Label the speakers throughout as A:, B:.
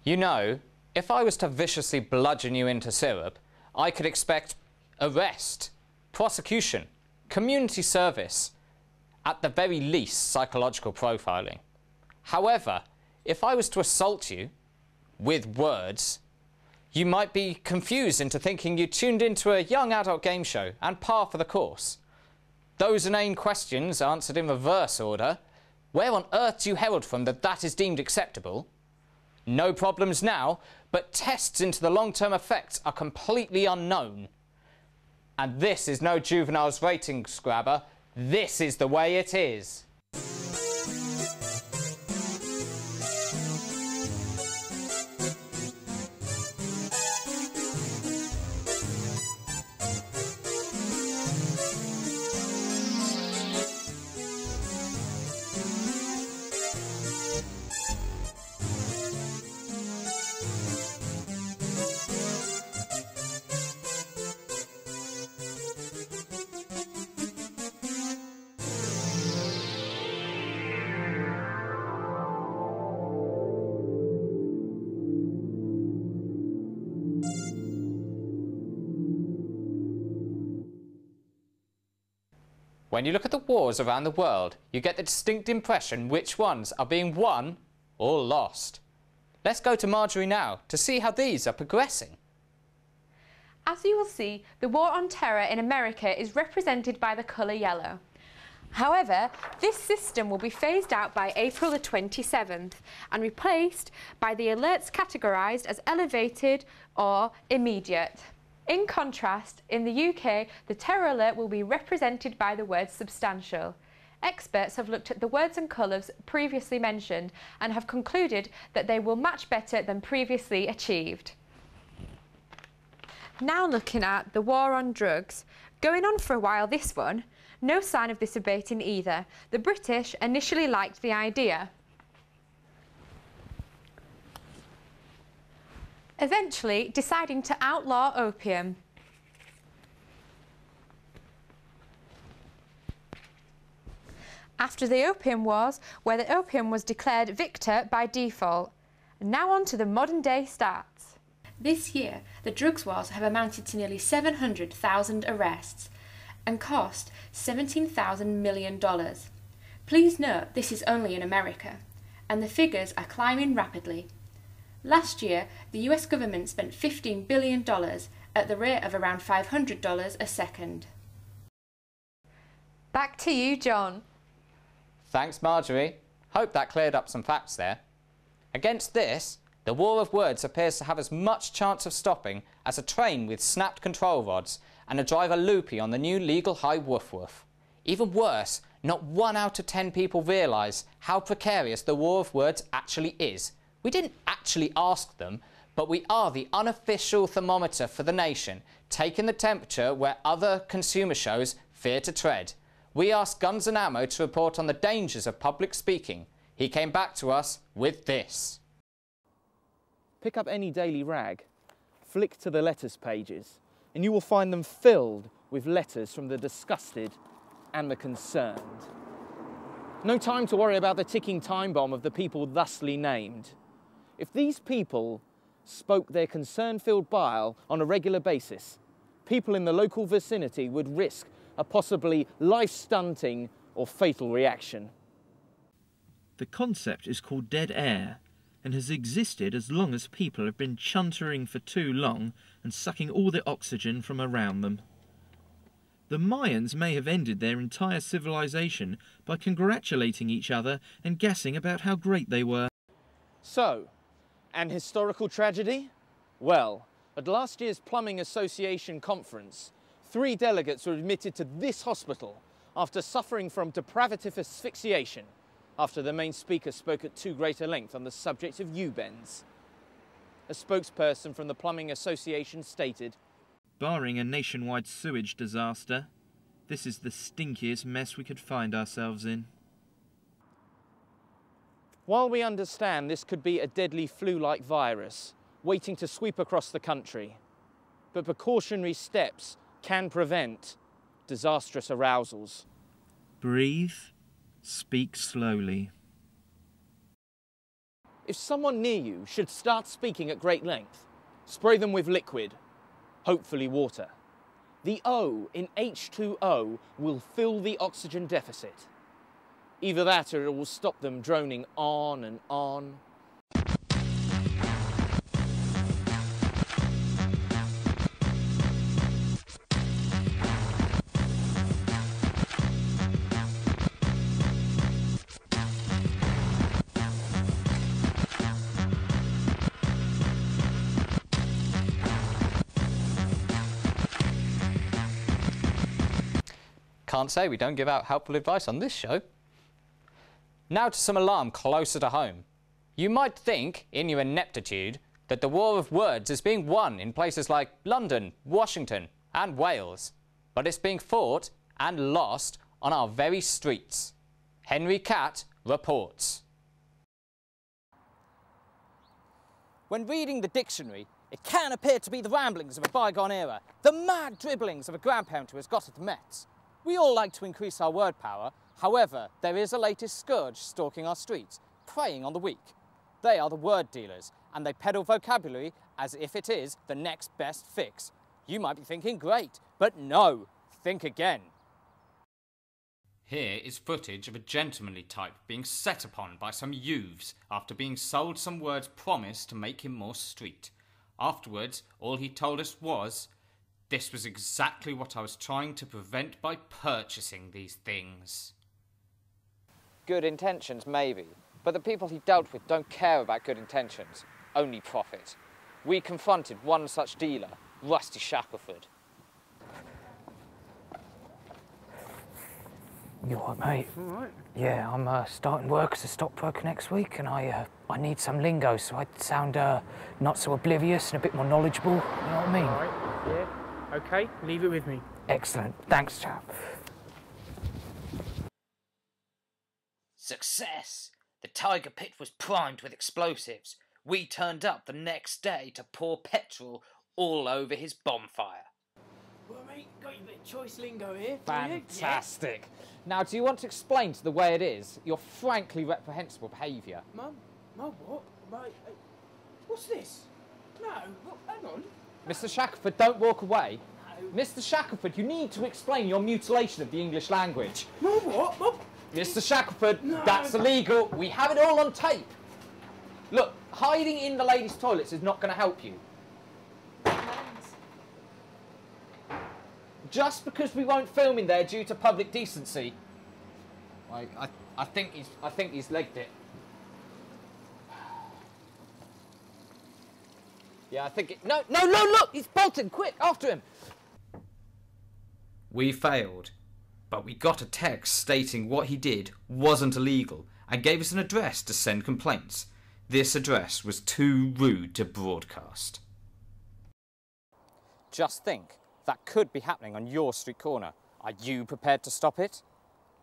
A: You know, if I was to viciously bludgeon you into syrup, I could expect arrest, prosecution, community service, at the very least psychological profiling. However, if I was to assault you with words, you might be confused into thinking you tuned into a young adult game show and par for the course. Those inane questions answered in reverse order. Where on earth do you herald from that that is deemed acceptable? No problems now, but tests into the long-term effects are completely unknown. And this is no juvenile's ratings grabber. This is the way it is. When you look at the wars around the world, you get the distinct impression which ones are being won or lost. Let's go to Marjorie now to see how these are progressing.
B: As you will see, the war on terror in America is represented by the colour yellow. However, this system will be phased out by April the 27th and replaced by the alerts categorised as elevated or immediate. In contrast, in the UK, the terror alert will be represented by the word substantial. Experts have looked at the words and colours previously mentioned and have concluded that they will match better than previously achieved. Now looking at the war on drugs. Going on for a while, this one. No sign of this abating either. The British initially liked the idea, eventually deciding to outlaw opium. After the Opium Wars, where the opium was declared victor by default. Now on to the modern day stats.
C: This year, the drugs wars have amounted to nearly 700,000 arrests and cost $17,000 million. Please note this is only in America, and the figures are climbing rapidly. Last year, the US government spent $15 billion at the rate of around $500 a second.
B: Back to you, John.
A: Thanks, Marjorie. Hope that cleared up some facts there. Against this, the war of words appears to have as much chance of stopping as a train with snapped control rods and a driver loopy on the new legal high woof woof. Even worse, not 1 out of 10 people realise how precarious the war of words actually is. We didn't actually ask them, but we are the unofficial thermometer for the nation, taking the temperature where other consumer shows fear to tread. We asked Guns and Ammo to report on the dangers of public speaking. He came back to us with this.
D: Pick up any daily rag, flick to the letters pages, and you will find them filled with letters from the disgusted and the concerned. No time to worry about the ticking time bomb of the people thusly named. If these people spoke their concern-filled bile on a regular basis, people in the local vicinity would risk a possibly life-stunting or fatal reaction.
E: The concept is called dead air and has existed as long as people have been chuntering for too long and sucking all the oxygen from around them. The Mayans may have ended their entire civilization by congratulating each other and guessing about how great they were.
D: So, an historical tragedy? Well, at last year's Plumbing Association conference, 3 delegates were admitted to this hospital after suffering from deprivative asphyxiation, after the main speaker spoke at too great a length on the subject of U-bends. A spokesperson from the Plumbing Association stated,
E: Barring a nationwide sewage disaster, this is the stinkiest mess we could find ourselves in.
D: While we understand this could be a deadly flu-like virus waiting to sweep across the country, but precautionary steps can prevent disastrous arousals.
E: Breathe, speak slowly.
D: If someone near you should start speaking at great length, spray them with liquid, hopefully water. The O in H2O will fill the oxygen deficit. Either that or it will stop them droning on and on.
A: Can't say we don't give out helpful advice on this show. Now to some alarm closer to home. You might think, in your ineptitude, that the war of words is being won in places like London, Washington and Wales. But it's being fought and lost on our very streets. Henry Catt reports.
F: When reading the dictionary, it can appear to be the ramblings of a bygone era, the mad dribblings of a grandparent who has got at the Mets. We all like to increase our word power. However, there is a latest scourge stalking our streets, preying on the weak. They are the word dealers, and they peddle vocabulary as if it is the next best fix. You might be thinking, great, but no, think again.
A: Here is footage of a gentlemanly type being set upon by some youths after being sold some words promised to make him more street. Afterwards, all he told us was, "This was exactly what I was trying to prevent by purchasing these things."
F: Good intentions, maybe, but the people he dealt with don't care about good intentions, only profit. We confronted one such dealer, Rusty Shackelford.
G: You all right, mate?
H: All right.
G: Yeah, I'm starting work as a stockbroker next week, and I need some lingo so I sound not so oblivious and a bit more knowledgeable. You know what I mean?
H: All right. Yeah. Okay. Leave it with me.
G: Excellent. Thanks, chap.
F: Success! The Tiger Pit was primed with explosives. We turned up the next day to pour petrol all over his bonfire.
H: Well, mate, got your bit of choice lingo here.
F: Fantastic. Now, do you want to explain to the way it is your frankly reprehensible behaviour?
H: Mum, what? Right, what's this? No, hang on.
F: Mr. Shackelford, don't walk away. No. Mr. Shackelford, you need to explain your mutilation of the English language.
H: Mum, what? Mum?
F: Mr. Shackelford,
H: no.
F: That's illegal. We have it all on tape. Look, hiding in the ladies' toilets is not going to help you. Just because we won't film in there due to public decency. I think he's legged it. Yeah, I think it... No, look! He's bolted! Quick, after him!
A: We failed, but we got a text stating what he did wasn't illegal and gave us an address to send complaints. This address was too rude to broadcast.
F: Just think, that could be happening on your street corner. Are you prepared to stop it?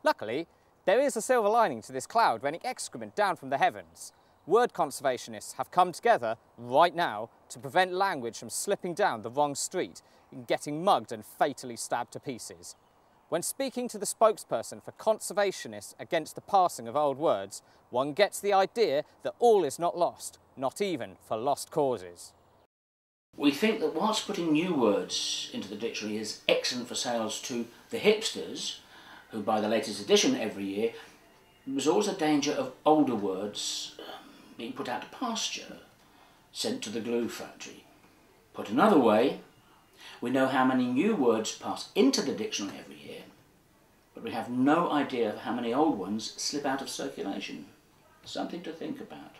F: Luckily, there is a silver lining to this cloud raining excrement down from the heavens. Word conservationists have come together right now to prevent language from slipping down the wrong street and getting mugged and fatally stabbed to pieces. When speaking to the spokesperson for conservationists against the passing of old words, one gets the idea that all is not lost, not even for lost causes.
I: We think that whilst putting new words into the dictionary is excellent for sales to the hipsters, who buy the latest edition every year, there's always a danger of older words being put out to pasture, sent to the glue factory. Put another way, we know how many new words pass into the dictionary every year, but we have no idea of how many old ones slip out of circulation. Something to think about.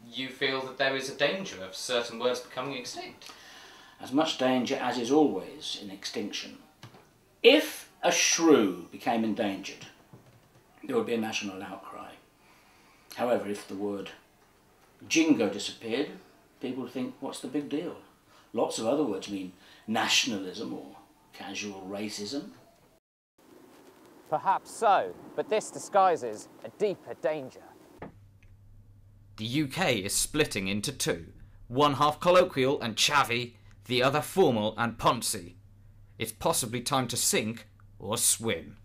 A: You feel that there is a danger of certain words becoming extinct?
I: As much danger as is always in extinction. If a shrew became endangered, there would be a national outcry. However, if the word jingo disappeared, people would think, what's the big deal? Lots of other words mean nationalism or casual racism.
F: Perhaps so, but this disguises a deeper danger.
A: The UK is splitting into two. One half colloquial and chavvy, the other formal and poncy. It's possibly time to sink or swim.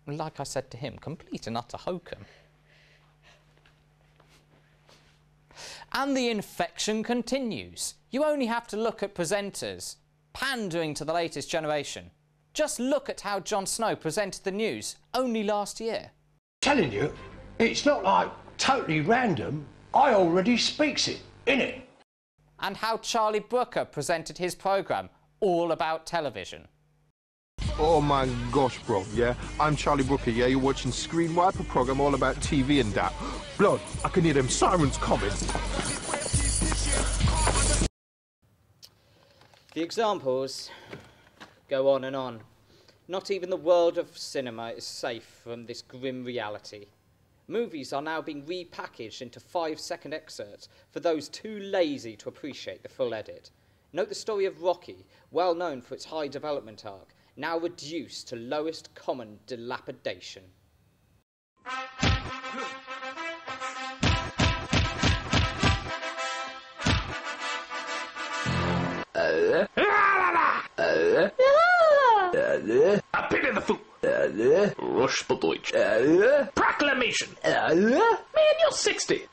A: like I said to him, complete and utter hokum. And the infection continues. You only have to look at presenters pandering to the latest generation. Just look at how Jon Snow presented the news only last year.
J: Telling you, it's not like totally random. I already speaks it, innit?
A: And how Charlie Brooker presented his programme all about television.
K: Oh my gosh, bro, yeah? I'm Charlie Brooker, yeah? You're watching Screen Wipe, a programme all about TV and that. Blood, I can hear them sirens coming.
F: The examples go on and on. Not even the world of cinema is safe from this grim reality. Movies are now being repackaged into 5-second excerpts for those too lazy to appreciate the full edit. Note the story of Rocky, well known for its high development arc, now reduced to lowest common dilapidation.
J: A pig in the foot. Rush for Deutsch. Proclamation. Man, you're 60.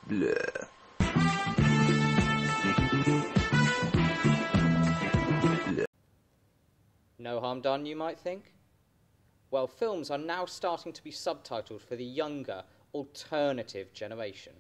F: No harm done, you might think? Well, films are now starting to be subtitled for the younger, alternative generation.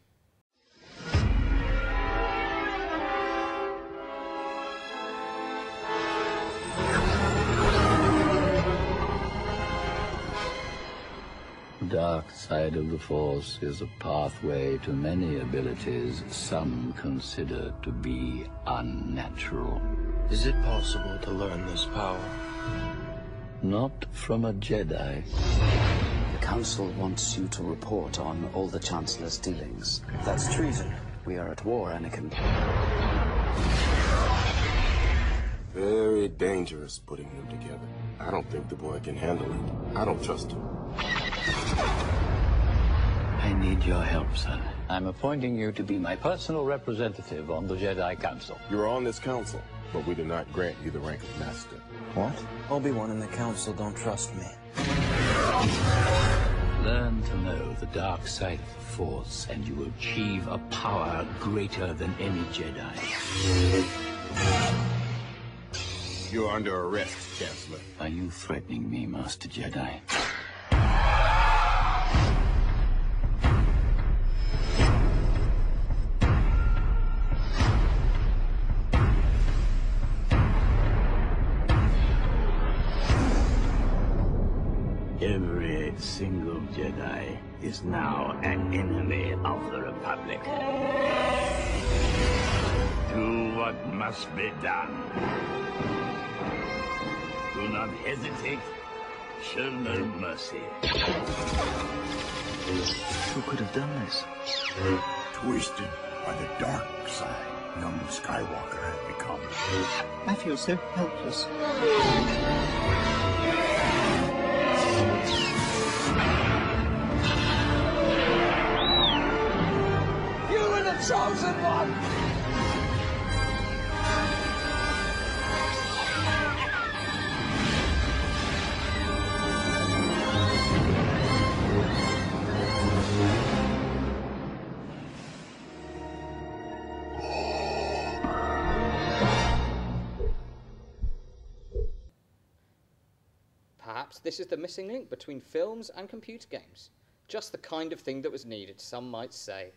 L: Dark side of the Force is a pathway to many abilities some consider to be unnatural.
J: Is it possible to learn this power?
L: Not from a Jedi.
M: The Council wants you to report on all the Chancellor's dealings. That's treason. We are at war, Anakin.
K: Very dangerous putting them together. I don't think the boy can handle it. I don't trust him.
L: I need your help, son. I'm appointing you to be my personal representative on the Jedi Council.
K: You are on this council, but we do not grant you the rank of master.
M: What? Obi-Wan and the Council don't trust me.
L: Learn to know the dark side of the Force, and you will achieve a power greater than any Jedi.
K: You are under arrest, Chancellor.
L: Are you threatening me, Master Jedi? Every single Jedi is now an enemy of the Republic. Do what must be done. Do not hesitate. Show no mercy. Who could have done this?
N: Twisted by the dark side, young Skywalker has become.
O: I feel so helpless.
J: You are the chosen one!
F: Perhaps this is the missing link between films and computer games. Just the kind of thing that was needed, some might say.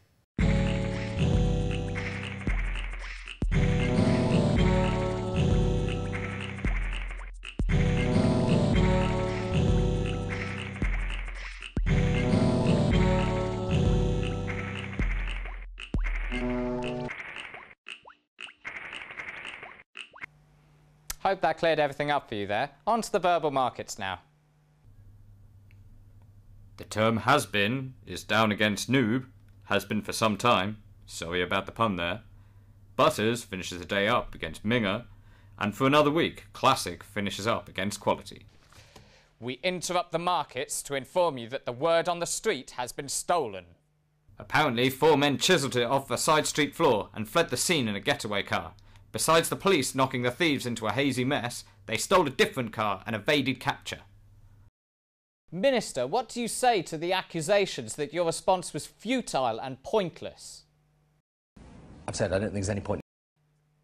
A: Hope that cleared everything up for you there. On to the verbal markets now.
P: The term has been is down against noob, has been for some time, sorry about the pun there. Butters finishes the day up against Minger, and for another week, Classic finishes up against Quality.
A: We interrupt the markets to inform you that the word on the street has been stolen.
P: Apparently, 4 men chiselled it off a side street floor and fled the scene in a getaway car. Besides the police knocking the thieves into a hazy mess, they stole a different car and evaded capture.
A: Minister, what do you say to the accusations that your response was futile and pointless?
Q: I've said I don't think there's any point.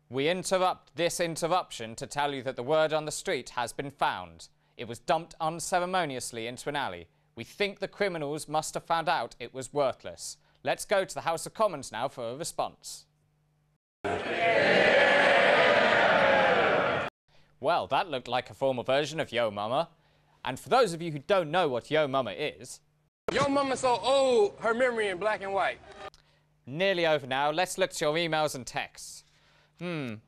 A: We interrupt this interruption to tell you that the word on the street has been found. It was dumped unceremoniously into an alley. We think the criminals must have found out it was worthless. Let's go to the House of Commons now for a response. Well, that looked like a formal version of Yo Mama. And for those of you who don't know what Yo Mama is...
R: Yo Mama's so old, her memory in black and white.
A: Nearly over now. Let's look to your emails and texts.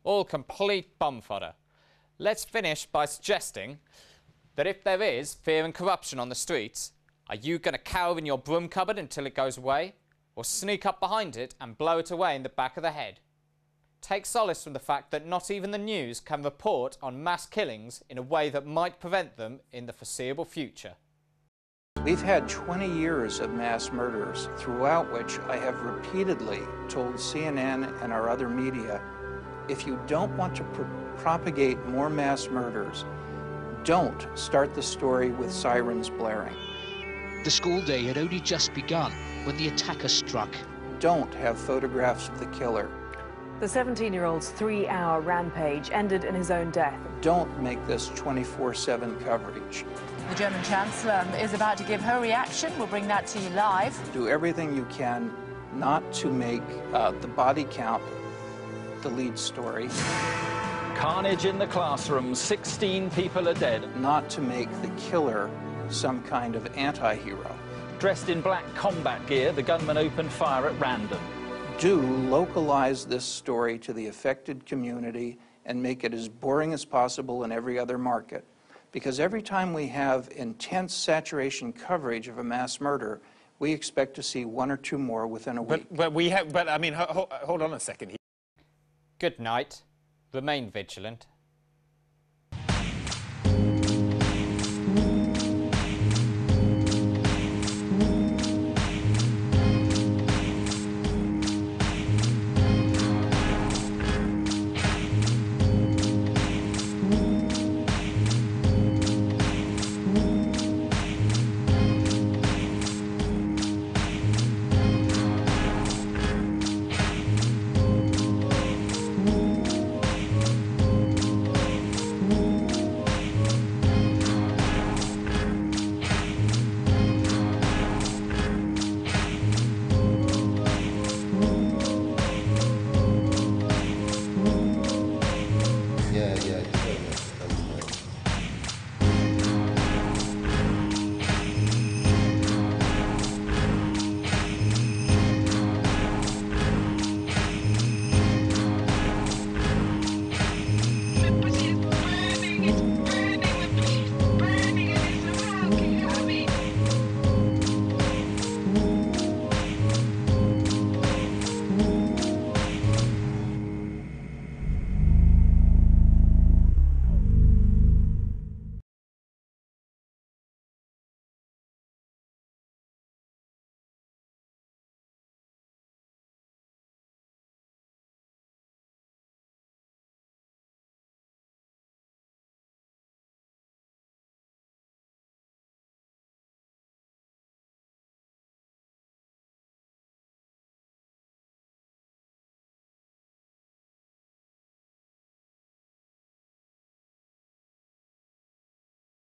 A: All complete bum fodder. Let's finish by suggesting that if there is fear and corruption on the streets, are you going to cower in your broom cupboard until it goes away? Or sneak up behind it and blow it away in the back of the head? Take solace from the fact that not even the news can report on mass killings in a way that might prevent them in the foreseeable future.
S: We've had 20 years of mass murders, throughout which I have repeatedly told CNN and our other media, if you don't want to propagate more mass murders, don't start the story with sirens blaring.
T: The school day had only just begun when the attacker struck.
S: Don't have photographs of the killer.
U: The 17-year-old's 3-hour rampage ended in his own death.
S: Don't make this 24/7 coverage.
V: The German Chancellor is about to give her reaction. We'll bring that to you live.
S: Do everything you can not to make the body count the lead story.
W: Carnage in the classroom, 16 people are dead.
S: Not to make the killer some kind of anti-hero.
W: Dressed in black combat gear, the gunman opened fire at random.
S: Do localize this story to the affected community and make it as boring as possible in every other market. Because every time we have intense saturation coverage of a mass murder, we expect to see 1 or 2 more within a week.
R: But I mean, hold on a second.
A: Good night. Remain vigilant.